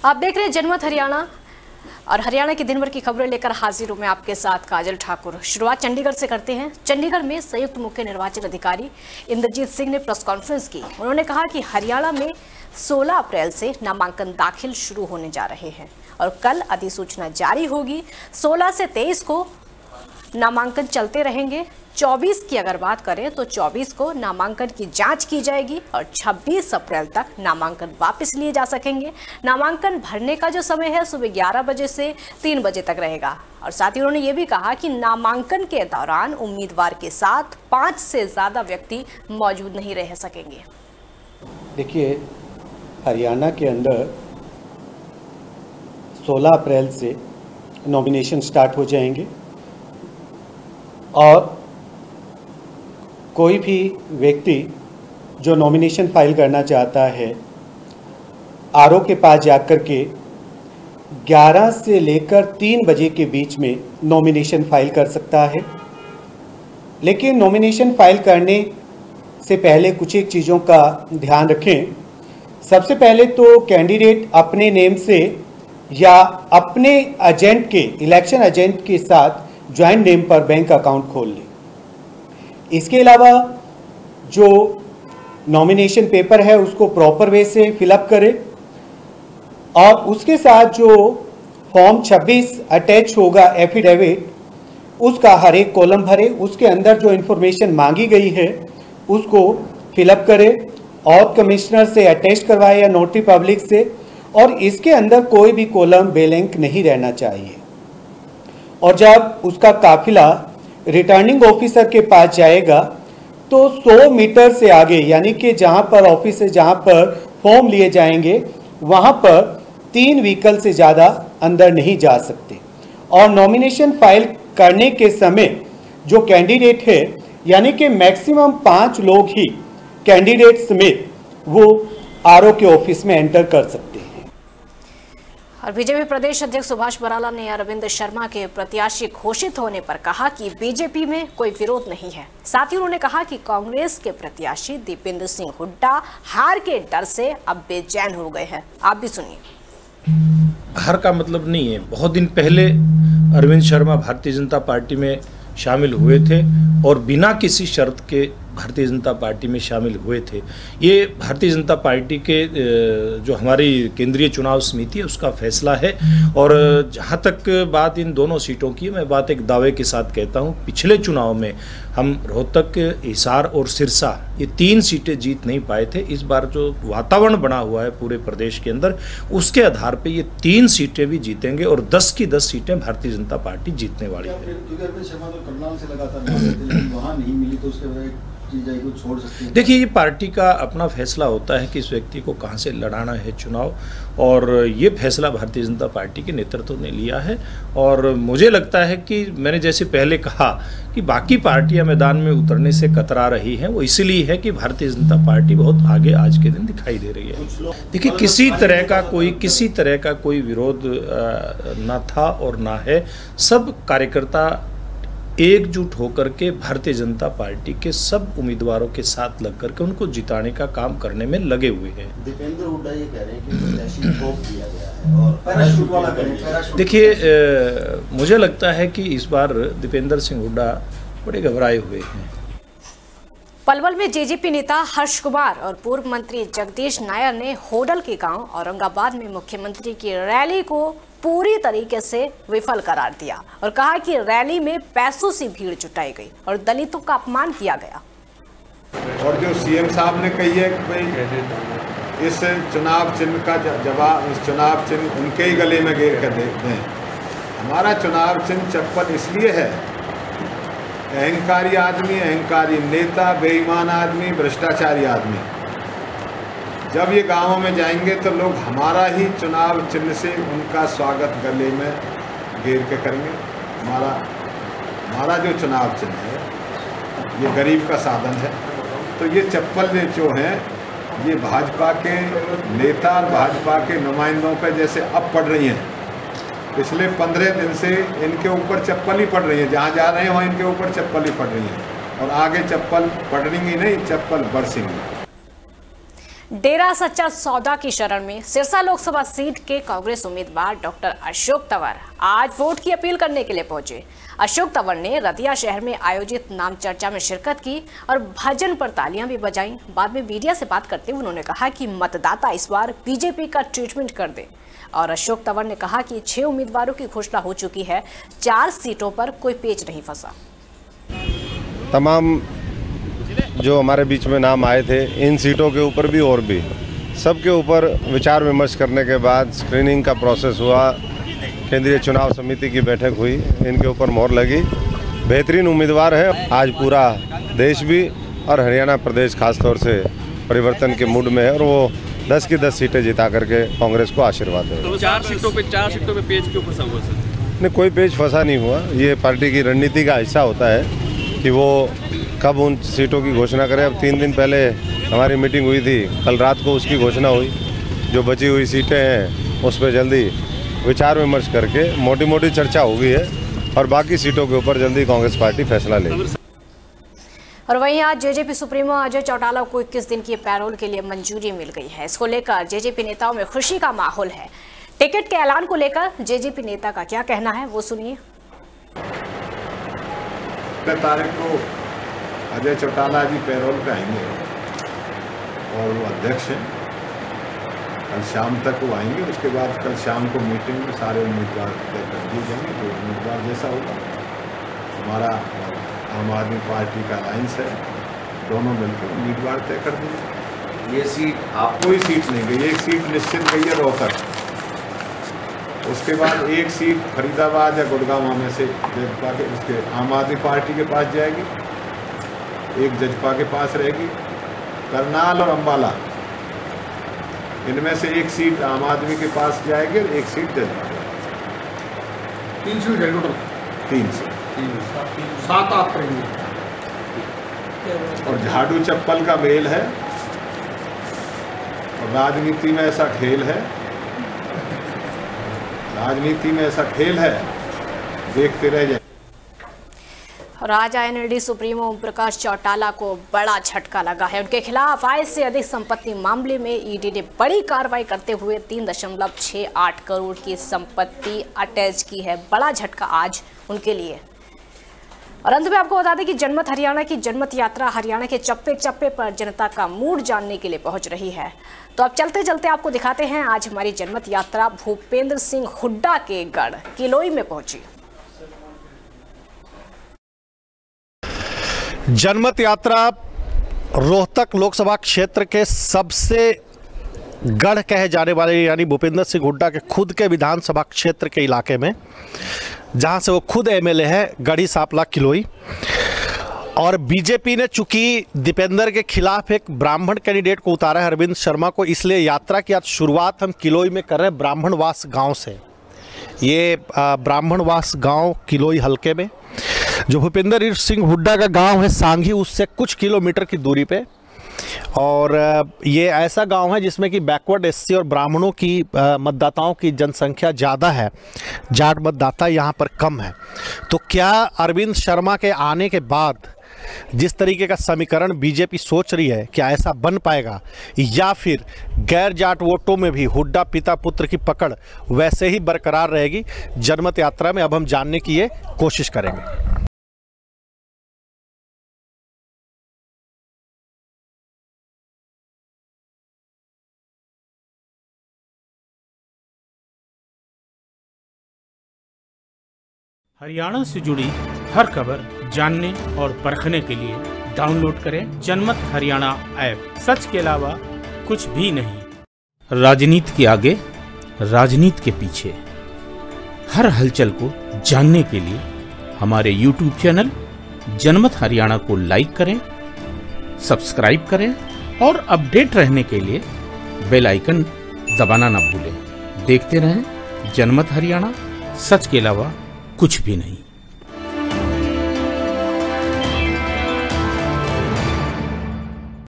आप देख रहे हैं जनमत हरियाणा और हरियाणा की दिन भर की खबरें लेकर हाजिर हूं मैं आपके साथ काजल ठाकुर। शुरुआत चंडीगढ़ से करते हैं। चंडीगढ़ में संयुक्त मुख्य निर्वाचन अधिकारी इंद्रजीत सिंह ने प्रेस कॉन्फ्रेंस की। उन्होंने कहा कि हरियाणा में 16 अप्रैल से नामांकन दाखिल शुरू होने जा रहे हैं और कल अधिसूचना जारी होगी। 16 से 23 को नामांकन चलते रहेंगे। 24 की अगर बात करें तो 24 को नामांकन की जांच की जाएगी और 26 अप्रैल तक नामांकन वापस लिए जा सकेंगे। नामांकन भरने का जो समय है सुबह 11 बजे से 3 बजे तक रहेगा। और साथ ही उन्होंने ये भी कहा कि नामांकन के दौरान उम्मीदवार के साथ 5 से ज़्यादा व्यक्ति मौजूद नहीं रह सकेंगे। देखिए, हरियाणा के अंदर 16 अप्रैल से नॉमिनेशन स्टार्ट हो जाएंगे और कोई भी व्यक्ति जो नॉमिनेशन फाइल करना चाहता है आरओ के पास जाकर के 11 से लेकर 3 बजे के बीच में नॉमिनेशन फाइल कर सकता है। लेकिन नॉमिनेशन फाइल करने से पहले कुछ एक चीज़ों का ध्यान रखें। सबसे पहले तो कैंडिडेट अपने नेम से या अपने एजेंट के इलेक्शन एजेंट के साथ ज्वाइंट नेम पर बैंक अकाउंट खोल ले। इसके अलावा जो नॉमिनेशन पेपर है उसको प्रॉपर वे से फिलअप करें और उसके साथ जो फॉर्म 26 अटैच होगा एफिडेविट, उसका हर एक कॉलम भरे। उसके अंदर जो इन्फॉर्मेशन मांगी गई है उसको फिलअप करें और कमिश्नर से अटैच करवाए या नोटरी पब्लिक से। और इसके अंदर कोई भी कॉलम बेलैंक नहीं रहना चाहिए। और जब उसका काफिला रिटर्निंग ऑफिसर के पास जाएगा तो 100 मीटर से आगे, यानी कि जहां पर ऑफिस है, जहां पर फॉर्म लिए जाएंगे, वहां पर 3 व्हीकल से ज़्यादा अंदर नहीं जा सकते। और नॉमिनेशन फाइल करने के समय जो कैंडिडेट है, यानी कि मैक्सिमम 5 लोग ही कैंडिडेट समेत वो आरओ के ऑफिस में एंटर कर सकते हैं। और बीजेपी प्रदेश अध्यक्ष सुभाष बराला ने अरविंद शर्मा के प्रत्याशी घोषित होने पर कहा कि बीजेपी में कोई विरोध नहीं है। साथ ही उन्होंने कहा कि कांग्रेस के प्रत्याशी दीपेंद्र सिंह हुड्डा हार के डर से अब बेचैन हो गए हैं। आप भी सुनिए। हार का मतलब नहीं है। बहुत दिन पहले अरविंद शर्मा भारतीय जनता पार्टी में शामिल हुए थे और बिना किसी शर्त के भारतीय जनता पार्टी में शामिल हुए थे। ये भारतीय जनता पार्टी के जो हमारी केंद्रीय चुनाव समिति है उसका फैसला है। और जहाँ तक बात इन दोनों सीटों की, मैं बात एक दावे के साथ कहता हूँ, पिछले चुनाव में हम रोहतक, हिसार और सिरसा ये 3 सीटें जीत नहीं पाए थे। इस बार जो वातावरण बना हुआ है पूरे प्रदेश के अंदर, उसके आधार पर ये 3 सीटें भी जीतेंगे और 10 की 10 सीटें भारतीय जनता पार्टी जीतने वाली है। देखिए, ये पार्टी का अपना फैसला होता है कि इस व्यक्ति को कहां से लड़ाना है चुनाव, और ये फैसला भारतीय जनता पार्टी के नेतृत्व ने लिया है। और मुझे लगता है कि मैंने जैसे पहले कहा कि बाकी पार्टियां मैदान में उतरने से कतरा रही हैं, वो इसलिए है कि भारतीय जनता पार्टी बहुत आगे आज के दिन दिखाई दे रही है। देखिए, किसी तरह का कोई विरोध ना था और ना है। सब कार्यकर्ता एकजुट होकर के भारतीय जनता पार्टी के सब उम्मीदवारों के साथ लग करके उनको जिताने का काम करने में लगे हुए हैं। दीपेंद्र हुड्डा ये कह रहे हैं कि प्रत्याशी ठोक दिया गया है और पैराशूट वाला करें। देखिए, मुझे लगता है कि इस बार दीपेंद्र सिंह हुड्डा बड़े घबराए हुए हैं। पलवल में जेजेपी नेता हर्ष कुमार और पूर्व मंत्री जगदीश नायर ने होडल के गांव औरंगाबाद में मुख्यमंत्री की रैली को पूरी तरीके से विफल करार दिया और कहा कि रैली में पैसों से भीड़ जुटाई गई और दलितों का अपमान किया गया। और जो सीएम साहब ने कही है कि भाई इस चुनाव चिन्ह का जवाब, इस चुनाव चिन्ह उनके ही गले में घेर कर देते हैं। हमारा चुनाव चिन्ह चप्पल इसलिए है, अहंकारी आदमी, अहंकारी नेता, बेईमान आदमी, भ्रष्टाचारी आदमी जब ये गांवों में जाएंगे तो लोग हमारा ही चुनाव चिन्ह से उनका स्वागत गले में घेर के करेंगे। हमारा जो चुनाव चिन्ह है ये गरीब का साधन है। तो ये चप्पल जो हैं ये भाजपा के नेता और भाजपा के नुमाइंदों पर जैसे अब पड़ रही हैं। पिछले 15 दिन से इनके ऊपर चप्पल ही पड़ रही है। जहाँ जा रहे हो इनके ऊपर चप्पल ही पड़ रही है और आगे चप्पल पड़ेंगी नहीं, चप्पल बरसेंगी। डेरा सच्चा सौदा की शरण में सिरसा लोकसभा सीट के कांग्रेस उम्मीदवार डॉक्टर अशोक तंवर आज वोट की अपील करने के लिए पहुंचे। अशोक तंवर ने रतिया शहर में आयोजित नाम चर्चा में शिरकत की और भजन पर तालियां भी बजाईं। बाद में मीडिया से बात करते हुए उन्होंने कहा कि मतदाता इस बार बीजेपी का ट्रीटमेंट कर दे। और अशोक तंवर ने कहा कि 6 उम्मीदवारों की घोषणा हो चुकी है, 4 सीटों पर कोई पेच नहीं फंसा। तमाम जो हमारे बीच में नाम आए थे, इन सीटों के ऊपर भी और भी सबके ऊपर विचार विमर्श करने के बाद स्क्रीनिंग का प्रोसेस हुआ, केंद्रीय चुनाव समिति की बैठक हुई, इनके ऊपर मोहर लगी। बेहतरीन उम्मीदवार है। आज पूरा देश भी और हरियाणा प्रदेश खासतौर से परिवर्तन के मूड में है और वो 10 की 10 सीटें जिता करके कांग्रेस को आशीर्वाद है। तो 4 सीटों पे पेज क्यों फंसा हुआ सर? नहीं, कोई पेज फंसा नहीं हुआ। ये पार्टी की रणनीति का हिस्सा होता है कि वो कब उन सीटों की घोषणा करें। अब 3 दिन पहले हमारी मीटिंग हुई थी, कल रात को उसकी घोषणा हुई। जो बची हुई सीटें हैं उस पर जल्दी विचार विमर्श करके मोटी मोटी चर्चा हो गई है और बाकी सीटों के ऊपर जल्दी कांग्रेस पार्टी फैसला लेगी। और वहीं आज जेजेपी सुप्रीमो अजय चौटाला को 21 दिन की पैरोल के लिए मंजूरी मिल गई है। इसको लेकर जेजेपी नेताओं में खुशी का माहौल है। टिकट के ऐलान को लेकर जेजेपी नेता का क्या कहना है, वो सुनिए। 15 तारीख को अजय चौटाला जी पैरोल पे आएंगे और वो अध्यक्ष हैं। कल शाम तक वो आएंगे। उसके बाद कल शाम को मीटिंग में सारे उम्मीदवार तय कर दिए जाएंगे। तो उम्मीदवार जैसा होगा, हमारा आम आदमी पार्टी का अलायंस है, दोनों मिलकर उम्मीदवार तय कर देंगे। ये सीट आप कोई सीट नहीं गई, एक सीट निश्चित गई है रोहतक। उसके बाद एक सीट फरीदाबाद या गुड़गांव में से जजपा के उसके आम आदमी पार्टी के पास जाएगी, एक जजपा के पास रहेगी। करनाल और अंबाला, इनमें से एक सीट आम आदमी के पास जाएगी और एक सीट जजपा के पास। 3 सीट है टोटल। 3 सीट, 7-8 रहेंगे। और झाड़ू चप्पल का मेल है। और राजनीति में ऐसा खेल है, देखते रह जाए। और आज INLD सुप्रीमो ओम प्रकाश चौटाला को बड़ा झटका लगा है। उनके खिलाफ आय से अधिक संपत्ति मामले में ईडी ने बड़ी कार्रवाई करते हुए 3.68 करोड़ की संपत्ति अटैच की है। बड़ा झटका आज उनके लिए। और अंत में आपको बता दें कि जनमत हरियाणा की जनमत यात्रा हरियाणा के चप्पे चप्पे पर जनता का मूड जानने के लिए पहुंच रही है। तो अब चलते चलते आपको दिखाते हैं आज हमारी जनमत यात्रा भूपेंद्र सिंह हुड्डा के गढ़ किलोई में पहुंची। जनमत यात्रा रोहतक लोकसभा क्षेत्र के सबसे गढ़ कहे जाने वाले यानी भूपेंद्र सिंह हुड्डा के खुद के विधानसभा क्षेत्र के इलाके में, जहां से वो खुद MLA है, गढ़ी सांपला किलोई। और बीजेपी ने चूंकि दीपेंद्र के खिलाफ एक ब्राह्मण कैंडिडेट को उतारा है, अरविंद शर्मा को, इसलिए यात्रा की आज शुरुआत हम किलोई में कर रहे हैं, ब्राह्मणवास गांव से। ये ब्राह्मणवास गांव किलोई हलके में, जो भूपेंद्र सिंह हुड्डा का गांव है सांघी, उससे कुछ किलोमीटर की दूरी पे। और ये ऐसा गांव है जिसमें कि बैकवर्ड SC और ब्राह्मणों की मतदाताओं की जनसंख्या ज़्यादा है, जाट मतदाता यहाँ पर कम है। तो क्या अरविंद शर्मा के आने के बाद जिस तरीके का समीकरण बीजेपी सोच रही है, क्या ऐसा बन पाएगा, या फिर गैर जाट वोटों में भी हुड्डा पिता पुत्र की पकड़ वैसे ही बरकरार रहेगी? जनमत यात्रा में अब हम जानने की ये कोशिश करेंगे। हरियाणा से जुड़ी हर खबर जानने और परखने के लिए डाउनलोड करें जनमत हरियाणा ऐप। सच के अलावा कुछ भी नहीं। राजनीति के आगे, राजनीति के पीछे, हर हलचल को जानने के लिए हमारे YouTube चैनल जनमत हरियाणा को लाइक करें, सब्सक्राइब करें और अपडेट रहने के लिए बेल आइकन दबाना ना भूलें। देखते रहें जनमत हरियाणा, सच के अलावा कुछ भी नहीं।